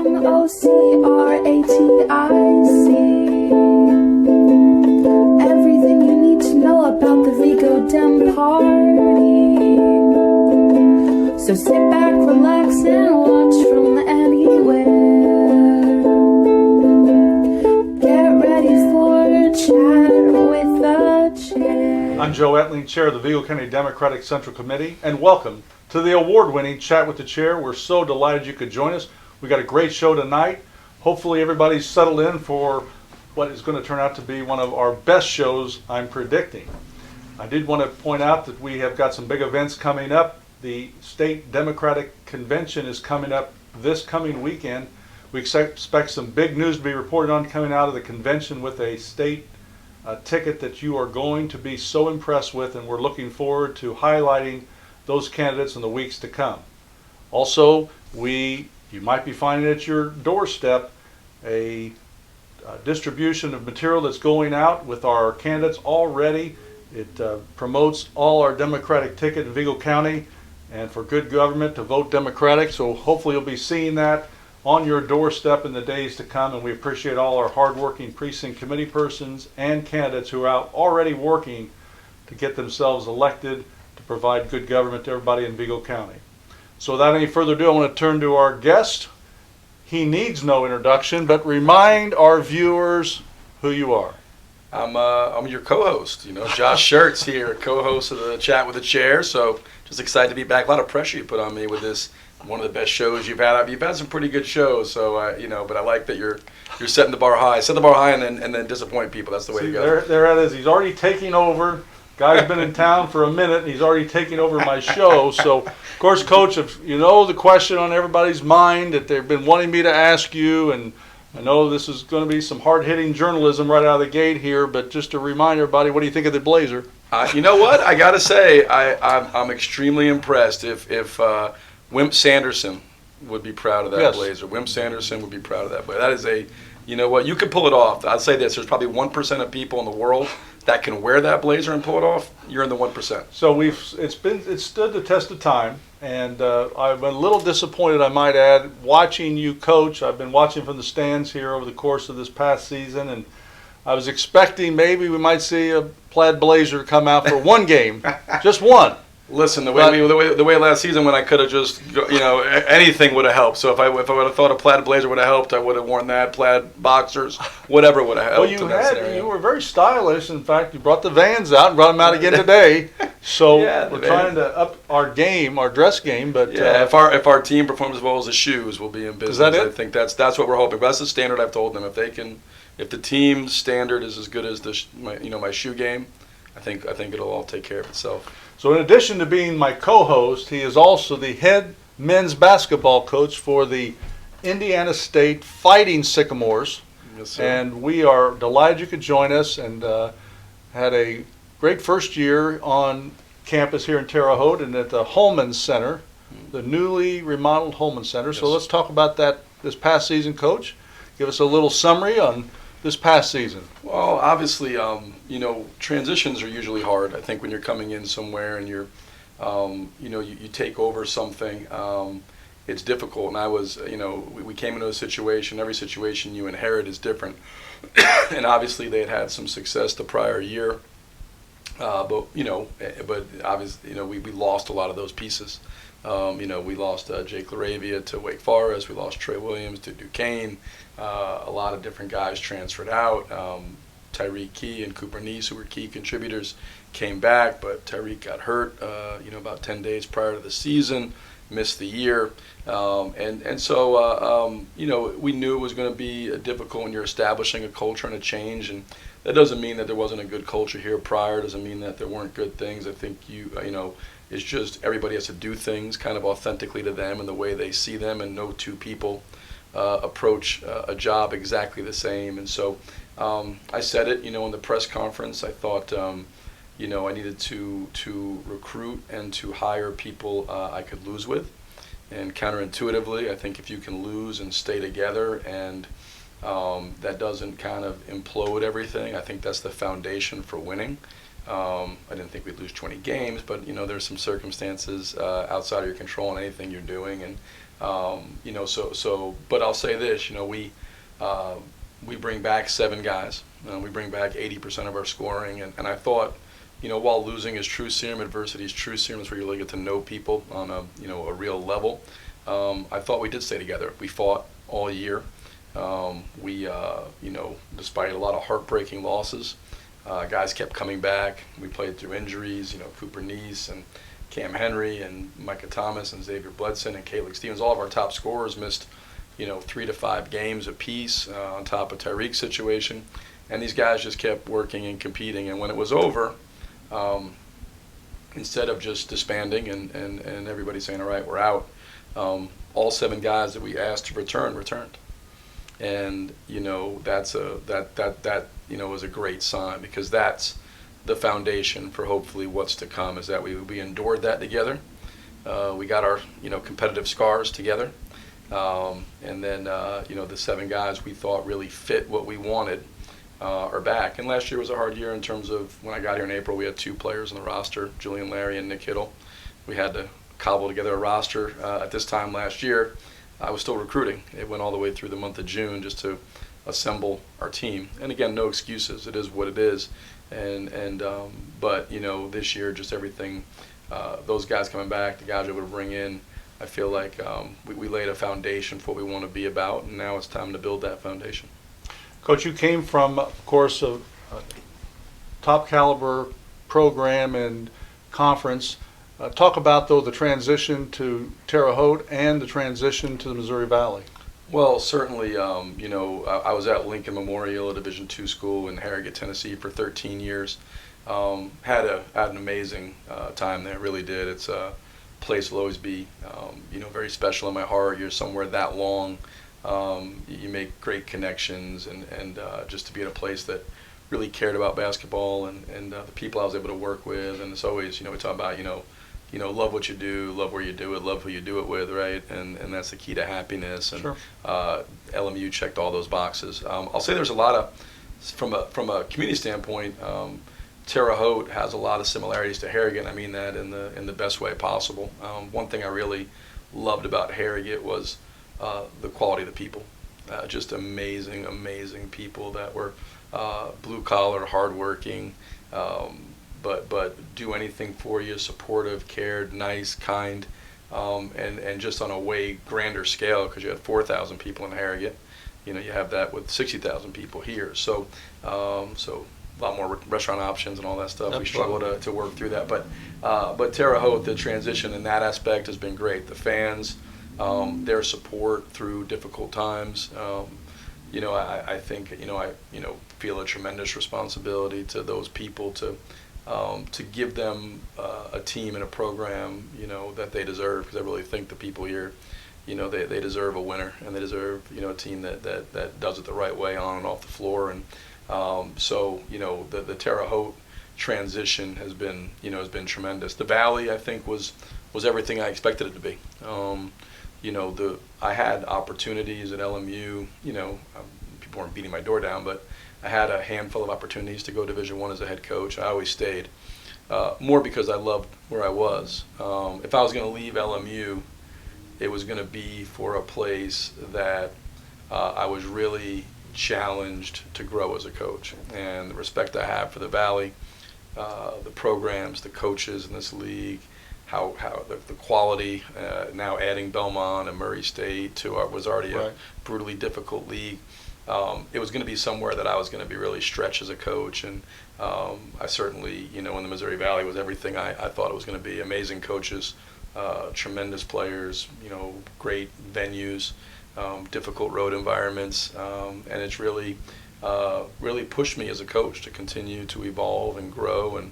Everything you need to know about the Vigo Dem Party. So sit back, relax, and watch from anywhere. Get ready for a chat with the chair. I'm Joe Etling, Chair of the Vigo County Democratic Central Committee, and welcome to the award-winning Chat with the Chair. We're so delighted you could join us. We got a great show tonight. Hopefully everybody's settled in for what is going to turn out to be one of our best shows, I'm predicting. I did want to point out that we have got some big events coming up. The State Democratic Convention is coming up this coming weekend. We expect some big news to be reported on coming out of the convention with a state ticket that you are going to be so impressed with, and we're looking forward to highlighting those candidates in the weeks to come. Also, you might be finding at your doorstep a distribution of material that's going out with our candidates already. It promotes all our Democratic ticket in Vigo County and for good government to vote Democratic. So hopefully you'll be seeing that on your doorstep in the days to come. And we appreciate all our hardworking precinct committee persons and candidates who are out already working to get themselves elected to provide good government to everybody in Vigo County. So without any further ado, I want to turn to our guest. He needs no introduction, but remind our viewers who you are. I'm your co-host, Josh Schertz here, co-host of the Chat with the Chair. So just excited to be back. A lot of pressure you put on me with this, one of the best shows you've had. You've had some pretty good shows, so but I like that you're setting the bar high. Set the bar high and then disappoint people. That's the way to go. There it is. He's already taking over. Guy's been in town for a minute, and he's already taking over my show. So, of course, Coach, if you know the question on everybody's mind that they've been wanting me to ask you, and I know this is going to be some hard-hitting journalism right out of the gate here, but just to remind everybody, what do you think of the Blazer? You know what? I got to say, I'm extremely impressed. If Wimp Sanderson would be proud of that Blazer. Wimp Sanderson would be proud of that Blazer. That is you know what? You can pull it off. I'd say this. There's probably 1% of people in the world that can wear that Blazer and pull it off. You're in the 1%. So it's stood the test of time, and I've been a little disappointed, I might add, watching you coach. I've been watching from the stands here over the course of this past season, and I was expecting maybe we might see a plaid Blazer come out for one game, just one. Listen, the way last season when I could have just, anything would have helped. So if I would have thought a plaid blazer would have helped, I would have worn that, plaid boxers, whatever would have helped. Well, you were very stylish. In fact, you brought the Vans out and brought them out again today. So we're trying to up our game, our dress game. But if our team performs as well as the shoes, we'll be in business. Is that it? I think that's what we're hoping. But that's the standard I've told them. If the team's standard is as good as my shoe game, I think it'll all take care of itself. So in addition to being my co-host, he is also the head men's basketball coach for the Indiana State Fighting Sycamores. Yes, sir. And we are delighted you could join us, and had a great first year on campus here in Terre Haute and at the Holman Center, the newly remodeled Holman Center. Yes. So let's talk about that this past season, Coach. Give us a little summary on this past season. Well, obviously, transitions are usually hard. I think when you're coming in somewhere and you're, you take over something, it's difficult. And I was, we came into a situation. Every situation you inherit is different. And obviously, they had some success the prior year, but obviously, we lost a lot of those pieces. We lost Jake Laravia to Wake Forest. We lost Trey Williams to Duquesne. A lot of different guys transferred out. Tyreek Key and Cooper Neese, who were key contributors, came back, but Tyreek got hurt, about 10 days prior to the season, missed the year. So we knew it was going to be difficult when you're establishing a culture and a change. And that doesn't mean that there wasn't a good culture here prior. Doesn't mean that there weren't good things. I think it's just everybody has to do things kind of authentically to them and the way they see them, and no two people approach a job exactly the same. And so I said it, in the press conference. I thought, I needed to recruit and to hire people I could lose with. And counterintuitively, I think if you can lose and stay together and that doesn't kind of implode everything, I think that's the foundation for winning. I didn't think we'd lose 20 games, but there's some circumstances outside of your control in anything you're doing, and But I'll say this, we bring back 7 guys. We bring back 80% of our scoring, and I thought, while losing is true serum, adversity is true serum. It's where you really get to know people on a real level. I thought we did stay together. We fought all year. Despite a lot of heartbreaking losses, guys kept coming back. We played through injuries. Cooper Neese and Cam Henry and Micah Thomas and Xavier Bledson and Caleb Stevens. All of our top scorers missed 3 to 5 games apiece on top of Tyreek's situation. And these guys just kept working and competing. And when it was over, instead of just disbanding and everybody saying, all right, we're out, all 7 guys that we asked to returned. And that was a great sign, because that's the foundation for hopefully what's to come, is that we endured that together. We got our competitive scars together. And then the 7 guys we thought really fit what we wanted are back. And last year was a hard year in terms of, when I got here in April, we had 2 players on the roster, Julian Larry and Nick Kittle. We had to cobble together a roster. At this time last year, I was still recruiting. It went all the way through the month of June just to assemble our team. And again, no excuses. It is what it is. But this year, just everything, those guys coming back, the guys we were able to bring in, I feel like we laid a foundation for what we want to be about, and now it's time to build that foundation. Coach, you came from, of course, a top caliber program and conference. Talk about, though, the transition to Terre Haute and the transition to the Missouri Valley. Well, certainly, I was at Lincoln Memorial, a Division II school in Harrogate, Tennessee, for 13 years. Had an amazing time there, really did. It's a place will always be, very special in my heart. You're somewhere that long. You make great connections, and just to be at a place that really cared about basketball and the people I was able to work with. And it's always, we talk about, love what you do, love where you do it, love who you do it with, right? And that's the key to happiness. And sure. LMU checked all those boxes. I'll say there's a lot of, from a community standpoint, Terre Haute has a lot of similarities to Harrogate. I mean that in the best way possible. One thing I really loved about Harrogate was the quality of the people. Just amazing people that were blue collar, hardworking, but do anything for you, supportive, cared, nice, kind, and just on a way grander scale, because you had 4,000 people in Harrogate. You have that with 60,000 people here. So a lot more restaurant options and all that stuff. We struggle to work through that, but Terre Haute, the transition in that aspect has been great. The fans, their support through difficult times. I think I feel a tremendous responsibility to those people to give them a team and a program that they deserve, because I really think the people here, they deserve a winner, and they deserve a team that does it the right way on and off the floor. And the Terre Haute transition has been tremendous. The Valley, I think, was everything I expected it to be. I had opportunities at LMU. People weren't beating my door down, but I had a handful of opportunities to go Division I as a head coach. I always stayed, more because I loved where I was. If I was going to leave LMU, it was going to be for a place that I was really challenged to grow as a coach. And the respect I have for the Valley, the programs, the coaches in this league, how the quality, now adding Belmont and Murray State to what was already a brutally difficult league. It was going to be somewhere that I was going to be really stretched as a coach, and I certainly, in the Missouri Valley was everything I thought it was going to be. Amazing coaches, tremendous players, great venues, difficult road environments, and it's really pushed me as a coach to continue to evolve and grow, and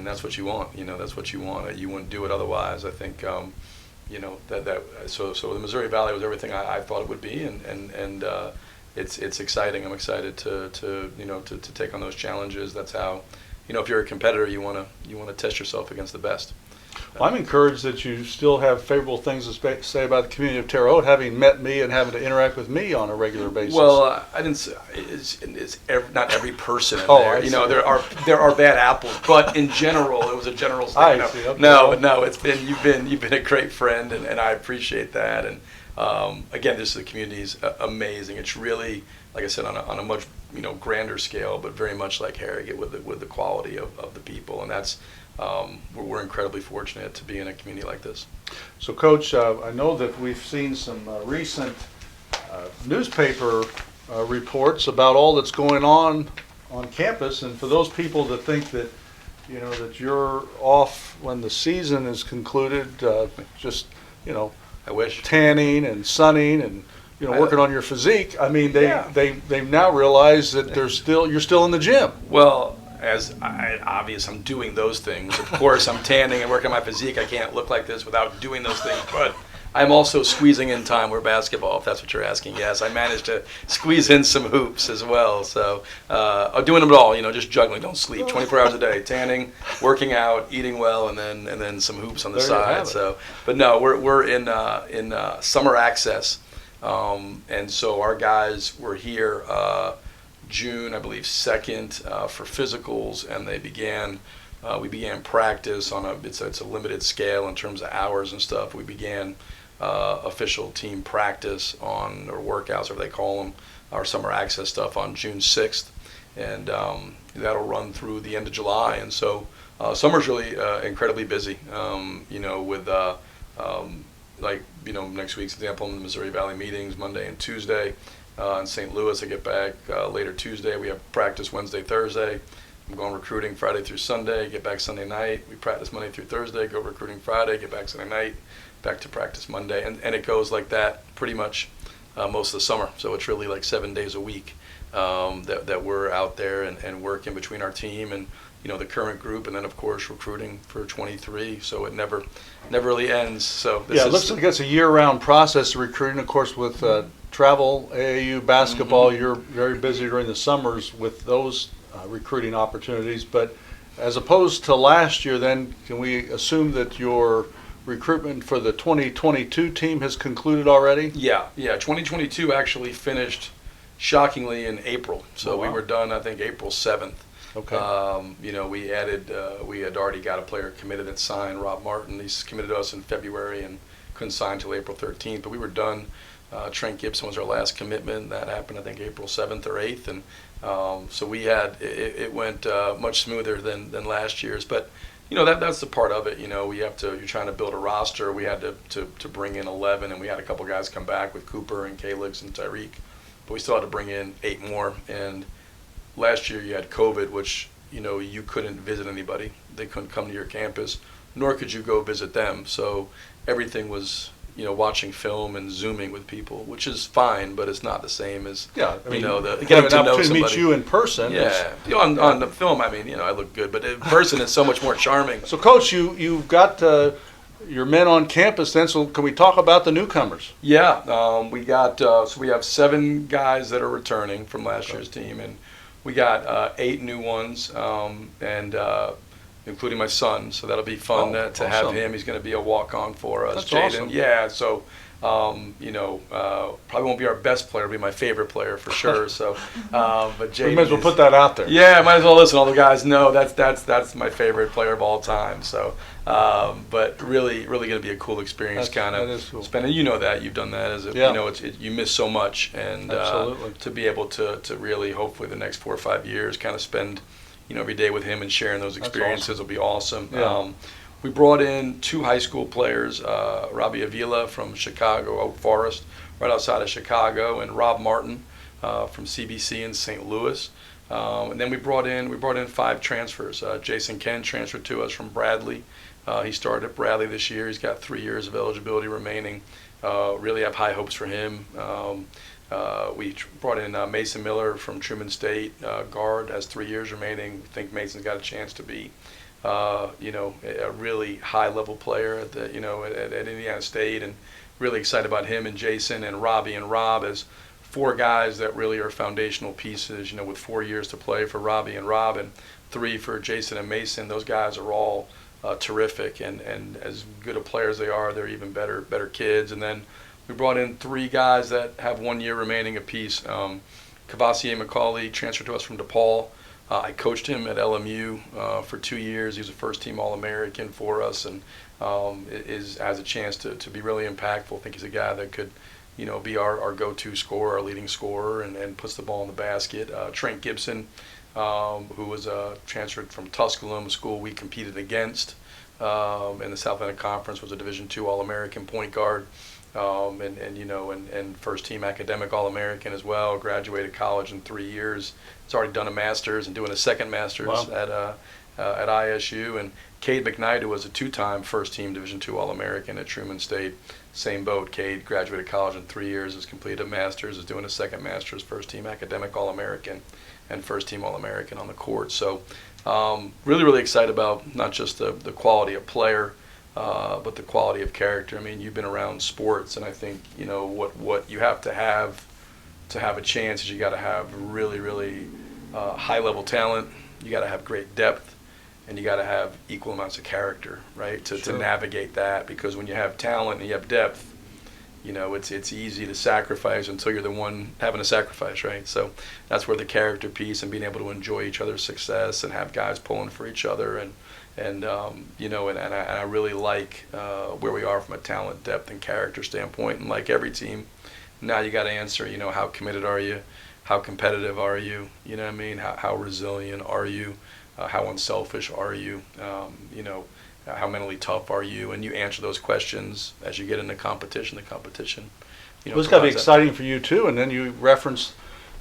that's what you want. That's what you want. You wouldn't do it otherwise. I think so the Missouri Valley was everything I thought it would be, and it's exciting. I'm excited to take on those challenges. That's how, if you're a competitor, you want to test yourself against the best. Well, I'm encouraged that you still have favorable things to say about the community of Terre Haute, having met me and having to interact with me on a regular basis. Well, I didn't say not every person in Oh, there. I You know, see. there are bad apples, but in general, it was a general statement. I see, okay. No, it's been you've been a great friend, and I appreciate that. And again, the community is amazing. It's really, like I said, on a much grander scale, but very much like Harrogate with the quality of the people, and that's. We're incredibly fortunate to be in a community like this. So, Coach, I know that we've seen some recent newspaper reports about all that's going on campus, and for those people that think that, that you're off when the season is concluded, just, I wish. tanning and sunning and, working on your physique. I mean, they've now realized that you're still in the gym. Well, as obvious, I'm doing those things. Of course, I'm tanning and working on my physique. I can't look like this without doing those things. But I'm also squeezing in time with basketball, if that's what you're asking. Yes, I managed to squeeze in some hoops as well. So I'm doing them all, just juggling. Don't sleep. 24 hours a day, tanning, working out, eating well, and then some hoops on the There you side. have it. So, but no, we're in summer access, and so our guys were here. June, I believe, 2nd for physicals, and we began practice on it's a limited scale in terms of hours and stuff. We began official team practice or workouts, or they call them, our summer access stuff on June 6th, and that'll run through the end of July. And so summer's really incredibly busy. With next week's example, in the Missouri Valley meetings Monday and Tuesday. In St. Louis, I get back later Tuesday. We have practice Wednesday, Thursday. I'm going recruiting Friday through Sunday, get back Sunday night. We practice Monday through Thursday, go recruiting Friday, get back Sunday night, back to practice Monday. And it goes like that pretty much most of the summer. So it's really like 7 days a week that we're out there and working between our team and the current group, and then of course recruiting for 23. So it never really ends. So It looks like it's a year-round process of recruiting. Of course, with travel, AAU basketball, you're very busy during the summers with those recruiting opportunities. But as opposed to last year, then, can we assume that your recruitment for the 2022 team has concluded already? Yeah. 2022 actually finished shockingly in April. So wow. We were done, I think, April 7th. Okay. We added, we had already got a player committed and signed, Rob Martin. He's committed to us in February and couldn't sign until April 13th. But we were done. Trent Gibson was our last commitment. That happened, I think, April 7th or 8th. And so we had, it went much smoother than last year's. But, that's the part of it. You're trying to build a roster. We had to bring in 11, and we had a couple guys come back with Cooper and Calix and Tyreek. But we still had to bring in 8 more. And last year you had COVID, which, you couldn't visit anybody. They couldn't come to your campus, nor could you go visit them. So everything was, watching film and Zooming with people, which is fine, but it's not the same as, getting getting an to know opportunity to meet somebody. you in person. Yeah, on the film, I look good, but in person it's so much more charming. So, Coach, you've got your men on campus then, so can we talk about the newcomers? Yeah, we got, so we have 7 guys that are returning from last year's team, and we got 8 new ones, and including my son, so that'll be fun to awesome. have him. He's going to be a walk-on for us. That's Jaden, awesome. yeah, so, probably won't be our best player, be my favorite player for sure, so, but Jaden We might as well put that out there. Yeah, might as well listen. All the guys know that's my favorite player of all time. So, but really going to be a cool experience. Kind that of is cool. spending. You've done that as you miss so much, and Absolutely. to be able to really hopefully the next 4 or 5 years kind of spend every day with him and sharing those experiences will be awesome. Yeah. We brought in 2 high school players, Robbie Avila from Chicago, Oak Forest, right outside of Chicago, and Rob Martin from CBC in St. Louis. And then we brought in 5 transfers. Jason Kent transferred to us from Bradley. He started at Bradley this year. He's got 3 years of eligibility remaining. Really have high hopes for him. We brought in Mason Miller from Truman State, guard, has 3 years remaining. We think Mason's got a chance to be, a really high-level player at Indiana State, and really excited about him and Jason and Robbie and Rob as 4 guys that really are foundational pieces. With 4 years to play for Robbie and Rob, and 3 for Jason and Mason. Those guys are all terrific, and as good a player as they are, they're even better kids. And then we brought in 3 guys that have 1 year remaining apiece. Cavassier McCauley transferred to us from DePaul. I coached him at LMU for 2 years. He was a first-team All-American for us, and has a chance to be really impactful. I think he's a guy that could, be our go-to scorer, our leading scorer, and puts the ball in the basket. Trent Gibson, who was transferred from Tusculum, a school we competed against in the South Atlantic Conference, was a Division II All-American point guard. And first-team academic All-American as well. Graduated college in 3 years. He's already done a master's and doing a second master's. Wow. At ISU. And Cade McKnight, who was a 2-time first-team Division II All-American at Truman State. Same boat. Cade graduated college in 3 years, has completed a master's, is doing a second master's, first-team academic All-American, and first-team All-American on the court. So really, really excited about not just the quality of player, but the quality of character. I mean, you've been around sports, and I think what you have to have a chance is you got to have really, really high level talent. You got to have great depth, and you got to have equal amounts of character, right? To navigate that, because when you have talent and you have depth, it's easy to sacrifice until you're the one having to sacrifice, right? So that's where the character piece and being able to enjoy each other's success and have guys pulling for each other and I really like where we are from a talent, depth, and character standpoint. And like every team, now you got to answer, how committed are you? How competitive are you? You know what I mean? How resilient are you? How unselfish are you? How mentally tough are you? And you answer those questions as you get into competition. The competition, well, it's got to be exciting for you too. And then you reference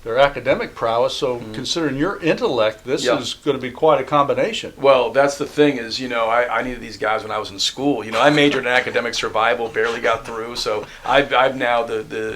their academic prowess. So considering your intellect, this is going to be quite a combination. Well, that's the thing is, I needed these guys when I was in school. I majored in academic survival, barely got through. So I've now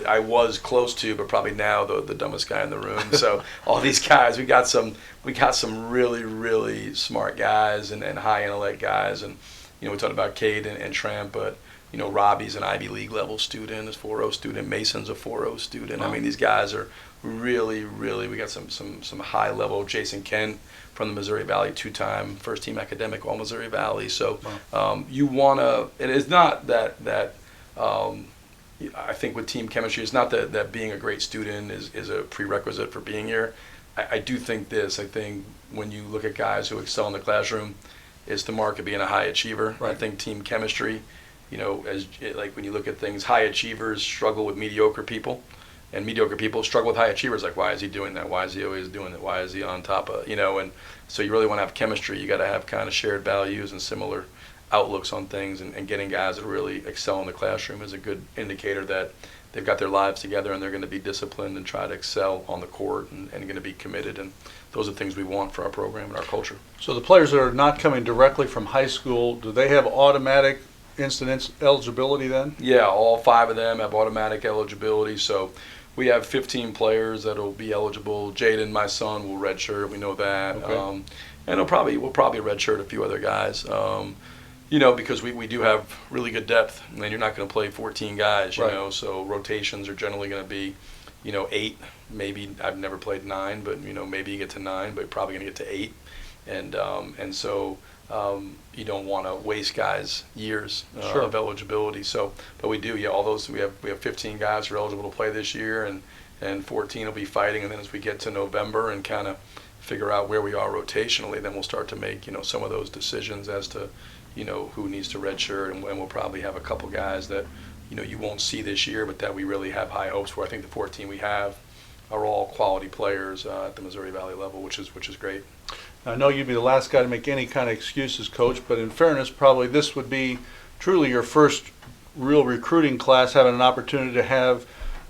I was close to, but probably now the dumbest guy in the room. So all these guys, we got some really, really smart guys and high intellect guys. And, we talked about Cade and Trent, but, Robbie's an Ivy League level student, is 4.0 student. Mason's a 4.0 student. Wow. I mean, these guys are really, really, we got some high level. Jason Kent from the Missouri Valley, 2-time first team academic all Missouri Valley. So you want to, it is not that I think with team chemistry, it's not that being a great student is a prerequisite for being here. I do think this, I think when you look at guys who excel in the classroom, is the mark of being a high achiever. Right. I think team chemistry, like when you look at things, high achievers struggle with mediocre people. And mediocre people struggle with high achievers. Like, why is he doing that? Why is he always doing that? Why is he on top of, and so you really want to have chemistry. You got to have kind of shared values and similar outlooks on things, and getting guys that really excel in the classroom is a good indicator that they've got their lives together and they're going to be disciplined and try to excel on the court and going to be committed. And those are things we want for our program and our culture. So the players that are not coming directly from high school, do they have automatic instant eligibility then? Yeah, all 5 of them have automatic eligibility. So we have 15 players that will be eligible. Jaden, my son, will redshirt. We know that. Okay. And we'll probably redshirt a few other guys. Because we do have really good depth, and you're not going to play 14 guys, right. So rotations are generally going to be, 8. Maybe I've never played 9, but maybe you get to 9, but you're probably going to get to 8, and so you don't want to waste guys' years of eligibility. So, but we do, all those we have 15 guys who are eligible to play this year, and 14 will be fighting, and then as we get to November and kind of figure out where we are rotationally, then we'll start to make some of those decisions as to who needs to redshirt, and we'll probably have a couple guys that you won't see this year, but that we really have high hopes for. I think the 14 we have are all quality players at the Missouri Valley level, which is great. I know you'd be the last guy to make any kind of excuses, Coach, but in fairness, probably this would be truly your first real recruiting class, having an opportunity to have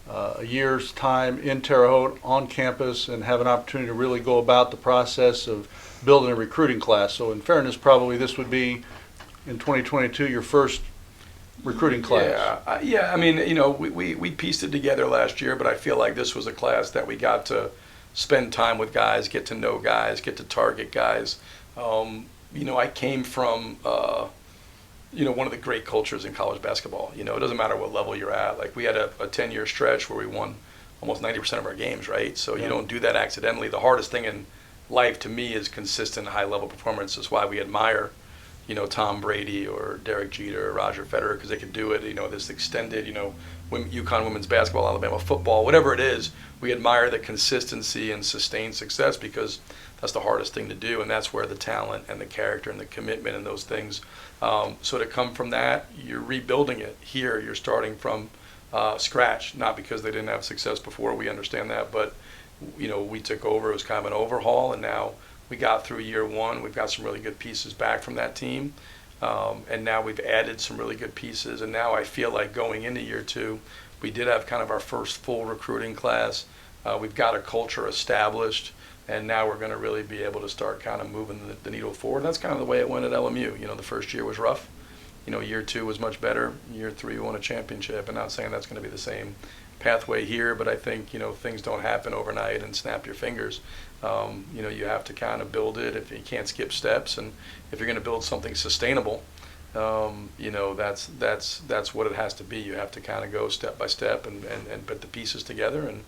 a year's time in Terre Haute on campus and have an opportunity to really go about the process of building a recruiting class. So in fairness, probably this would be, in 2022, your first recruiting class. Yeah. I mean, we pieced it together last year, but I feel like this was a class that we got to spend time with guys, get to know guys, get to target guys. I came from, one of the great cultures in college basketball. It doesn't matter what level you're at. Like, we had a 10-year stretch where we won almost 90% of our games, right? So you don't do that accidentally. The hardest thing in life to me is consistent high-level performance. That's why we admire Tom Brady or Derek Jeter or Roger Federer, because they could do it, this extended, UConn women's basketball, Alabama football, whatever it is. We admire the consistency and sustained success because that's the hardest thing to do, and that's where the talent and the character and the commitment and those things. So to come from that, you're rebuilding it. Here, you're starting from scratch, not because they didn't have success before. We understand that, but we took over. It was kind of an overhaul, and now we got through year one. We've got some really good pieces back from that team, and now we've added some really good pieces. And now I feel like going into year two, we did have kind of our first full recruiting class. We've got a culture established, and now we're going to really be able to start kind of moving the needle forward. And that's kind of the way it went at LMU. The first year was rough. Year two was much better. Year three, we won a championship. And not saying that's going to be the same pathway here, but I think, things don't happen overnight and snap your fingers. You have to kind of build it. If you can't skip steps, and if you're going to build something sustainable, that's what it has to be. You have to kind of go step by step and put the pieces together. And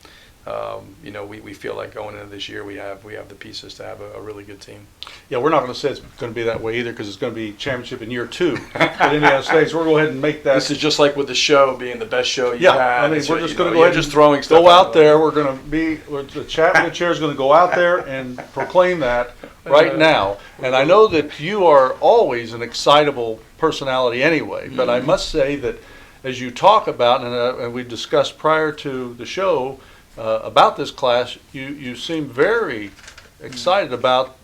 we feel like going into this year we have the pieces to have a really good team. Yeah, we're not going to say it's going to be that way either, because it's going to be championship in year two at Indiana State. So we'll go ahead and make that. This is just like with the show being the best show you've had. I mean, we're just going to go ahead and just throwing stuff go out there. We're going to be the chat with the chair is going to go out there and proclaim that right now. And I know that you are always an excitable personality anyway, but I must say that as you talk about, and we discussed prior to the show about this class, you seem very excited about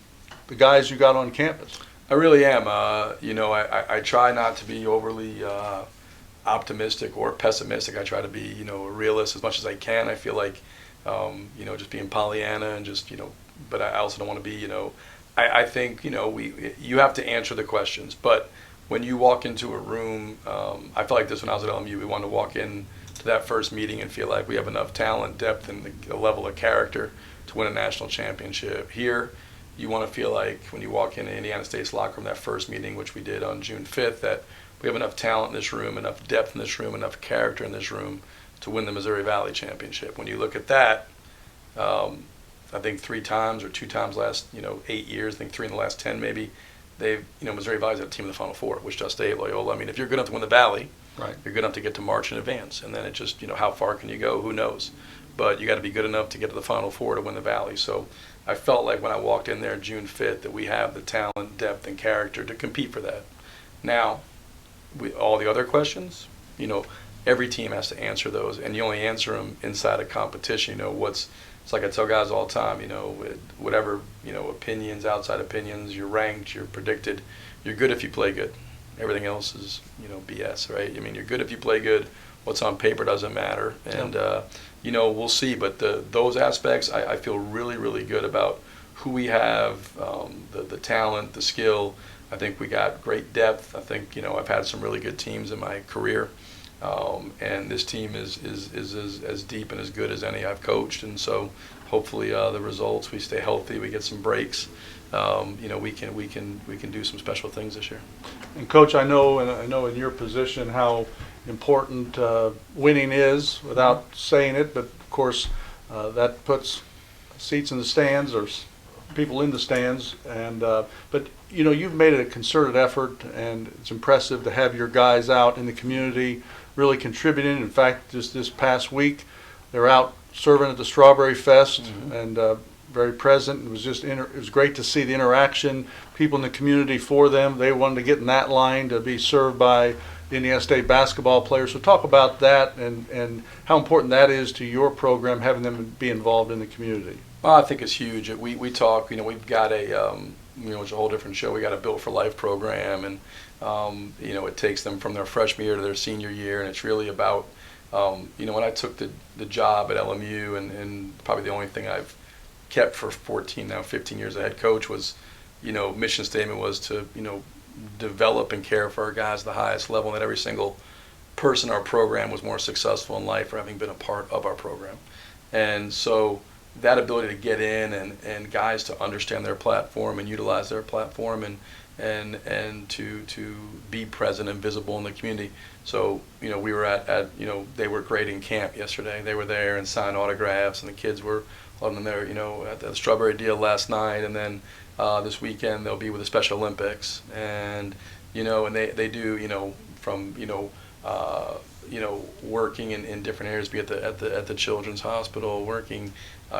the guys you got on campus. I really am. I try not to be overly optimistic or pessimistic. I try to be, a realist as much as I can. I feel like, just being Pollyanna and just, but I also don't want to be, I think, you have to answer the questions. But when you walk into a room, I felt like this when I was at LMU. We wanted to walk in to that first meeting and feel like we have enough talent, depth, and a level of character to win a national championship. Here, you want to feel like when you walk into Indiana State's locker room, that first meeting, which we did on June 5th, that we have enough talent in this room, enough depth in this room, enough character in this room to win the Missouri Valley Championship. When you look at that, I think 3 times or 2 times last 8 years, I think 3 in the last 10 maybe, they've Missouri Valley's had a team in the Final Four, Wichita State, Loyola. I mean, if you're good enough to win the Valley, right, you're good enough to get to March in advance, and then it just how far can you go? Who knows? But you got to be good enough to get to the Final Four to win the Valley. So I felt like when I walked in there June 5th that we have the talent, depth, and character to compete for that. Now, all the other questions, every team has to answer those, and you only answer them inside a competition. It's like I tell guys all the time, whatever, opinions, outside opinions, you're ranked, you're predicted, you're good if you play good. Everything else is, BS, right? I mean, you're good if you play good. What's on paper doesn't matter. And, we'll see. But those aspects, I feel really, really good about who we have, the talent, the skill. I think we got great depth. I think, I've had some really good teams in my career. And this team is as deep and as good as any I've coached. And so hopefully the results, we stay healthy, we get some breaks. We can do some special things this year. And Coach, I know in your position how important winning is, without saying it, but of course that puts seats in the stands or people in the stands. And but you've made it a concerted effort, and it's impressive to have your guys out in the community really contributing. In fact, just this past week, they're out serving at the Strawberry Fest, and very present. It was it was great to see the interaction, people in the community for them. They wanted to get in that line to be served by the Indiana State basketball players. So talk about that and how important that is to your program, having them be involved in the community. Well, I think it's huge. We talk, we've got it's a whole different show. We got a Built for Life program, and it takes them from their freshman year to their senior year, and it's really about, when I took the job at LMU, and probably the only thing I've kept for 14, now 15 years as head coach was, mission statement was to, develop and care for our guys at the highest level, and that every single person in our program was more successful in life for having been a part of our program. And so that ability to get in and guys to understand their platform and utilize their platform and and to be present and visible in the community. So we were at they were grading camp yesterday. They were there and signed autographs, and the kids were a lot of them there at the Strawberry Deal last night, and then this weekend they'll be with the Special Olympics, and and they do from working in different areas, be at the Children's Hospital, working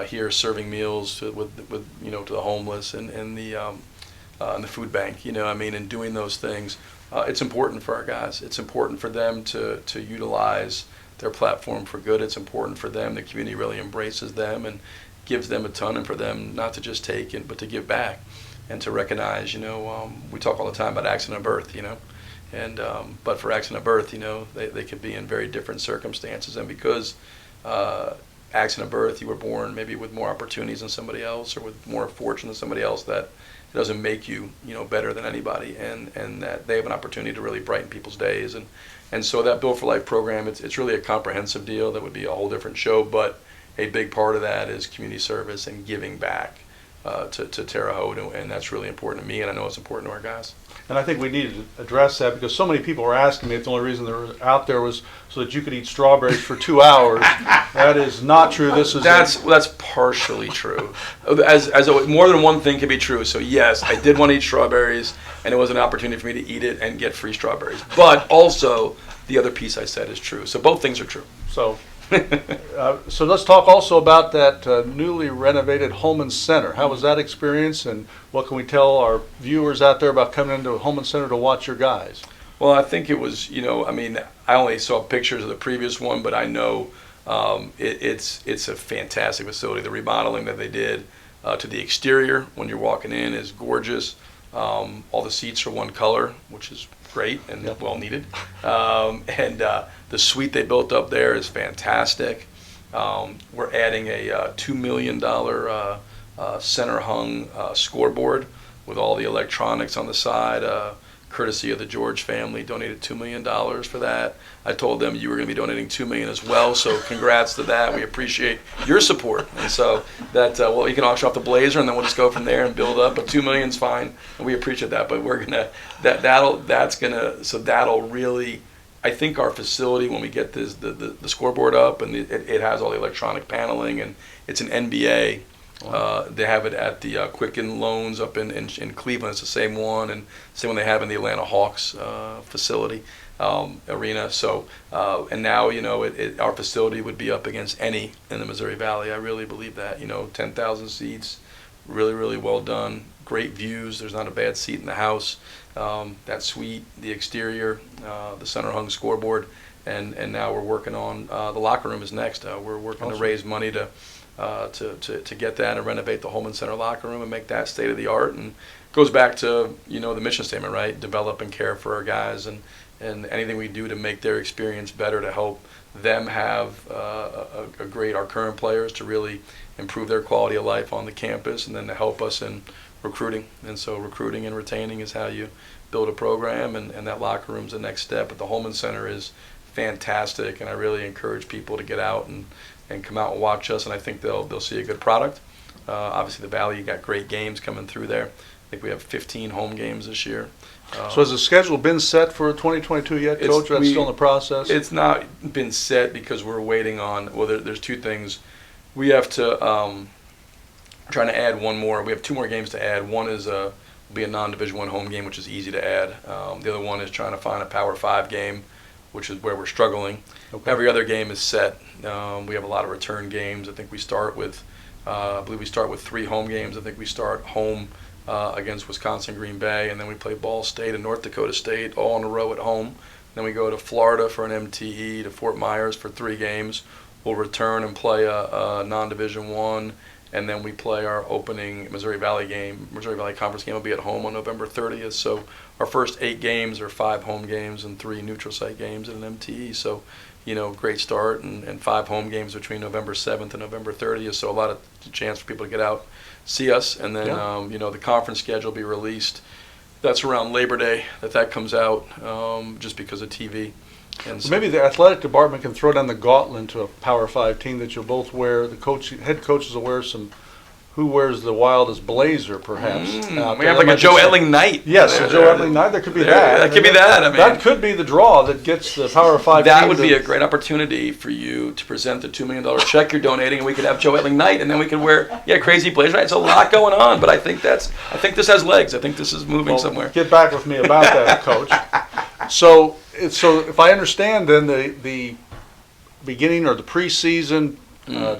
here serving meals with to the homeless and the food bank, and doing those things. It's important for our guys. It's important for them to utilize their platform for good. It's important for them. The community really embraces them and gives them a ton, and for them not to just take it, but to give back and to recognize, we talk all the time about accident of birth, and but for accident of birth, they could be in very different circumstances, and because accident of birth, you were born maybe with more opportunities than somebody else, or with more fortune than somebody else, that it doesn't make you, better than anybody, and that they have an opportunity to really brighten people's days, and so that Build for Life program, it's really a comprehensive deal that would be a whole different show, but a big part of that is community service and giving back to Terre Haute, and that's really important to me, and I know it's important to our guys. And I think we need to address that because so many people were asking me if the only reason they were out there was so that you could eat strawberries for 2 hours. That is not true. That's partially true. As more than one thing can be true. So yes, I did want to eat strawberries, and it was an opportunity for me to eat it and get free strawberries. But also, the other piece I said is true. So both things are true. So let's talk also about that newly renovated Holman Center. How was that experience, and what can we tell our viewers out there about coming into Holman Center to watch your guys? Well, I think it was, I only saw pictures of the previous one, but I know it's a fantastic facility. The remodeling that they did to the exterior when you're walking in is gorgeous. All the seats are one color, which is great and well needed. And the suite they built up there is fantastic. We're adding a $2 million center hung scoreboard with all the electronics on the side, courtesy of the George family. Donated $2 million for that. I told them you were going to be donating $2 million as well, so congrats to that. We appreciate your support. And so that you can auction off the Blazer, and then we'll just go from there and build up. But $2 million's fine, and we appreciate that. But we're gonna that'll really. I think our facility, when we get the scoreboard up, and it has all the electronic paneling, and it's an NBA. They have it at the Quicken Loans up in Cleveland. It's the same one, and same one they have in the Atlanta Hawks facility arena. So and now our facility would be up against any in the Missouri Valley. I really believe that. 10,000 seats, really really well done. Great views. There's not a bad seat in the house. That suite, the exterior, the center hung scoreboard, and now we're working on the locker room is next. We're working to raise money to get that and renovate the Holman Center locker room and make that state of the art. And it goes back to the mission statement, right? Develop and care for our guys, and anything we do to make their experience better, to help them have our current players to really improve their quality of life on the campus, and then to help us in recruiting. And so recruiting and retaining is how you build a program, and that locker room's the next step. But the Holman Center is fantastic, and I really encourage people to get out and come out and watch us, and I think they'll see a good product. Obviously, the Valley, you got great games coming through there. I think we have 15 home games this year. So has the schedule been set for 2022 yet, Coach? That's still in the process? It's not been set because we're waiting on, there's two things. We have to, trying to add one more. We have two more games to add. One is will be a non-Division I home game, which is easy to add. The other one is trying to find a Power 5 game, which is where we're struggling. Okay. Every other game is set. We have a lot of return games. I think we start with, I believe we start with 3 home games. I think we start home against Wisconsin, Green Bay, and then we play Ball State and North Dakota State all in a row at home. Then we go to Florida for an MTE, to Fort Myers for 3 games. We'll return and play a non-Division I, and then we play our opening Missouri Valley game. Missouri Valley Conference game will be at home on November 30th. So our first 8 games are 5 home games and 3 neutral site games and an MTE. So, great start, and 5 home games between November 7th and November 30th. So a lot of chance for people to get out, see us, and then the conference schedule will be released. That's around Labor Day that comes out, just because of TV. And so maybe the athletic department can throw down the gauntlet to a Power 5 team that you'll both wear. The head coaches will wear some who wears the wildest blazer, perhaps. We have like a Joe Etling night. Yes, a Joe Etling night. There could be that. That could be that. I mean, that could be the draw that gets the Power 5 that team would be a great opportunity for you to present the $2 million check you're donating, and we could have Joe Etling night, and then we could wear crazy blazer. Right? It's a lot going on, but I think this has legs. I think this is moving somewhere. Get back with me about that, Coach. So if I understand, then the beginning or the preseason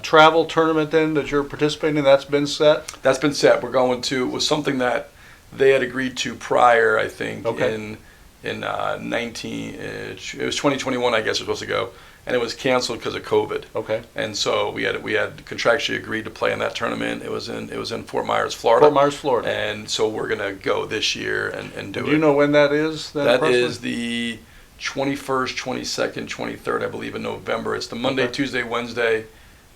travel tournament then that you're participating in, that's been set? That's been set. We're going to, it was something that they had agreed to prior, I think, in 19, it was 2021, I guess, it was supposed to go, and it was canceled because of COVID. Okay. And so we had contractually agreed to play in that tournament. It was in Fort Myers, Florida. Fort Myers, Florida. And so we're going to go this year and do it. Do you know when that is? That is the 21st, 22nd, 23rd, I believe, in November. It's the Monday, Tuesday, Wednesday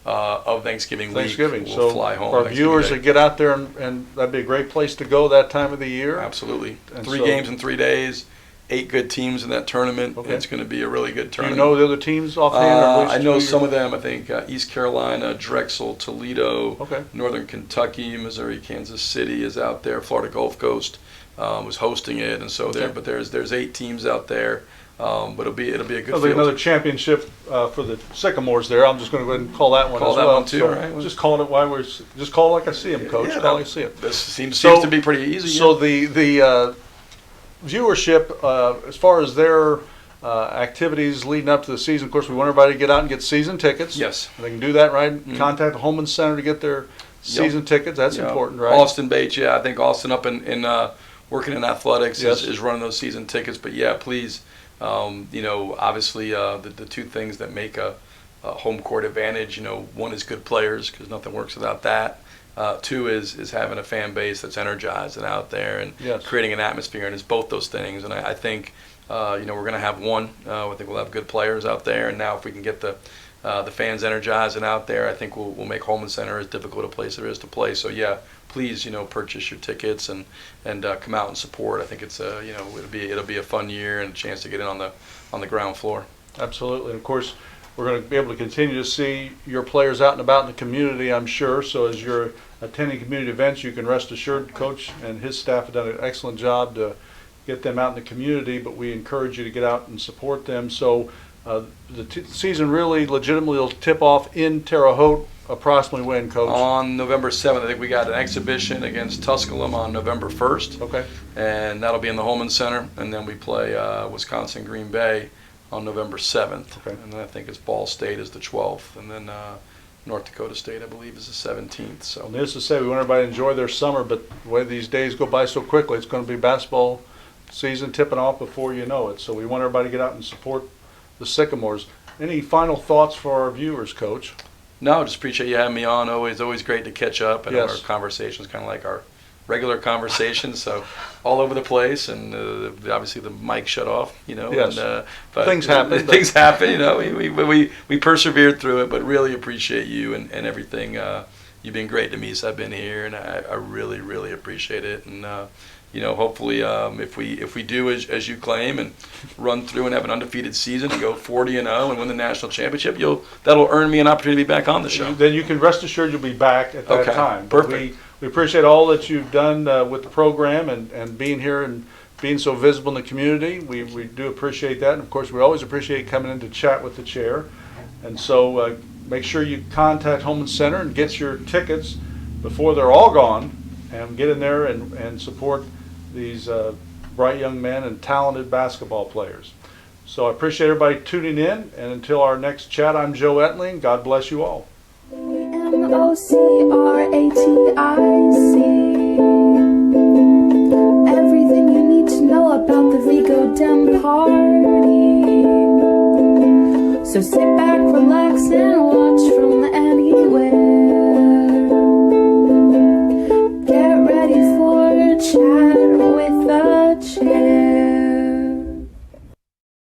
of Thanksgiving week. We'll fly home. For our viewers that get out there, and that'd be a great place to go that time of the year. Absolutely. And 3 games in 3 days, 8 good teams in that tournament. Okay. It's going to be a really good tournament. Do you know the other teams offhand? I know some of them. I think East Carolina, Drexel, Toledo, Northern Kentucky, Missouri, Kansas City is out there. Florida Gulf Coast was hosting it, and so but there's 8 teams out there. But it'll be a good field. Another championship for the Sycamores there. I'm just going to go ahead and call that one as well. Call that one too, so right? Just calling it just call it like I see him, Coach. Yeah, call it like I see him. This seems to be pretty easy. So the viewership, as far as their activities leading up to the season, of course, we want everybody to get out and get season tickets. Yes. They can do that, right? Contact the Holman Center to get their season tickets. That's important, right? Austin Bates, I think Austin up in working in athletics is running those season tickets. But please. Obviously the 2 things that make a home court advantage, one is good players, because nothing works without that. 2 is having a fan base that's energized and out there and creating an atmosphere, and it's both those things. And I think we're going to have one. I think we'll have good players out there, and now if we can get the fans energized and out there, I think we'll make Holman Center as difficult a place there is to play. So please, purchase your tickets and come out and support. I think it's it'll be a fun year and a chance to get in on the ground floor. Absolutely. And of course, we're going to be able to continue to see your players out and about in the community, I'm sure. So as you're attending community events, you can rest assured Coach and his staff have done an excellent job to get them out in the community, but we encourage you to get out and support them. So the season really legitimately will tip off in Terre Haute approximately when, Coach? On November 7th. I think we got an exhibition against Tusculum on November 1st. Okay. And that'll be in the Holman Center. And then we play Wisconsin Green Bay on November 7th. Okay. And then I think it's Ball State is the 12th. And then North Dakota State, I believe, is the 17th. So needless to say, we want everybody to enjoy their summer, but the way these days go by so quickly, it's going to be basketball season tipping off before you know it. So we want everybody to get out and support the Sycamores. Any final thoughts for our viewers, Coach? No, just appreciate you having me on. Always great to catch up. And our conversations kind of like our regular conversations, so all over the place. And obviously the mic shut off, Yes. But things happen. Things happen, we persevered through it, but really appreciate you and everything. You've been great to me since I've been here, and I really, really appreciate it. And hopefully, if we do as you claim and run through and have an undefeated season and go 40-0 and win the national championship, that'll earn me an opportunity to be back on the show. Then you can rest assured you'll be back at that time. Perfect. We appreciate all that you've done with the program and being here and being so visible in the community. We do appreciate that, and of course, we always appreciate coming in to chat with the chair. And so make sure you contact Holman Center and get your tickets before they're all gone, and get in there and support these bright young men and talented basketball players. So I appreciate everybody tuning in, and until our next chat, I'm Joe Etling. God bless you all. MOCRATIC. Everything you need to know about the Vigo Dem party. So sit back, relax, and watch.